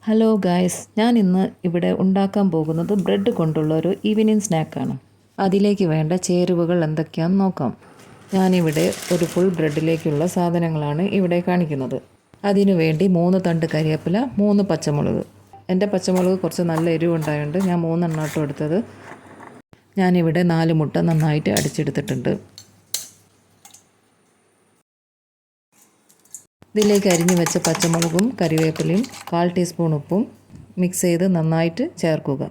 Hello guys, ഞാൻ ഇന്ന് ഇവിടെ ഉണ്ടാക്കാൻ പോകുന്നത് ബ്രെഡ് കൊണ്ടുള്ള ഒരു ഈവനിങ് സ്നാക്കാണ്. അതിലേക്ക് വേണ്ട ചേരുവകൾ എന്തൊക്കെയാണെന്ന് നോക്കാം. ഞാനിവിടെ ഒരു ഫുൾ ബ്രെഡിലേക്കുള്ള സാധനങ്ങളാണ് ഇവിടെ കാണിക്കുന്നത്. അതിനു വേണ്ടി 3 തണ്ട് കരിവേപ്പില, 3 പച്ചമുളക്. എൻ്റെ പച്ചമുളക് കുറച്ച് നല്ല എരിവുണ്ടായതുകൊണ്ട് ഞാൻ 3 എണ്ണാട്ടം എടുത്തത്. ഞാനിവിടെ 4 മുട്ട നന്നായിട്ട് അടിച്ചെടുത്തിട്ടുണ്ട്. ഇതിലേക്ക് അരിഞ്ഞു വെച്ച പച്ചമുളകും കരിവേപ്പിലയും 1/4 ടീസ്പൂൺ ഉപ്പും മിക്സ് ചെയ്ത് നന്നായിട്ട് ചേർക്കുക.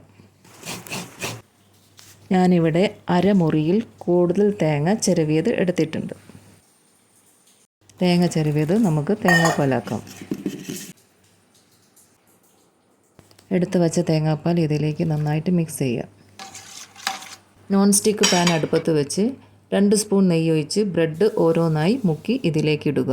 ഞാനിവിടെ അരമുറിയിൽ കൂടുതൽ തേങ്ങ ചിരവിയത് എടുത്തിട്ടുണ്ട്. തേങ്ങ ചിരവിയത് നമുക്ക് തേങ്ങാപ്പാലാക്കാം. എടുത്തു വച്ച തേങ്ങാപ്പാൽ ഇതിലേക്ക് നന്നായിട്ട് മിക്സ് ചെയ്യുക. നോൺ സ്റ്റിക്ക് പാൻ അടുപ്പത്ത് വെച്ച് 2 സ്പൂൺ നെയ്യ് ഒഴിച്ച് ബ്രെഡ് ഓരോന്നായി മുക്കി ഇതിലേക്ക് ഇടുക.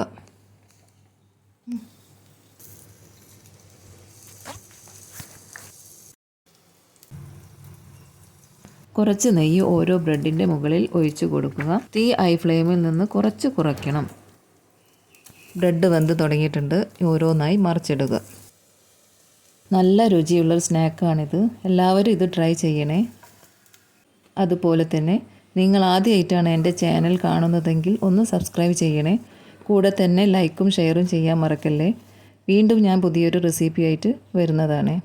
കുറച്ച് നെയ്യ് ഓരോ ബ്രെഡിൻ്റെ മുകളിൽ ഒഴിച്ചു കൊടുക്കുക. തീ ഹൈ ഫ്ലെയിമിൽ നിന്ന് കുറച്ച് കുറയ്ക്കണം. ബ്രെഡ് വെന്ത് തുടങ്ങിയിട്ടുണ്ട്. ഓരോന്നായി മറിച്ചിടുക. നല്ല രുചിയുള്ളൊരു സ്നാക്കാണിത്. എല്ലാവരും ഇത് ട്രൈ ചെയ്യണേ. അതുപോലെ തന്നെ നിങ്ങൾ ആദ്യമായിട്ടാണ് എൻ്റെ ചാനൽ കാണുന്നതെങ്കിൽ ഒന്ന് സബ്സ്ക്രൈബ് ചെയ്യണേ. കൂടെ തന്നെ ലൈക്കും ഷെയറും ചെയ്യാൻ മറക്കല്ലേ. വീണ്ടും ഞാൻ പുതിയൊരു റെസിപ്പിയായിട്ട് വരുന്നതാണ്.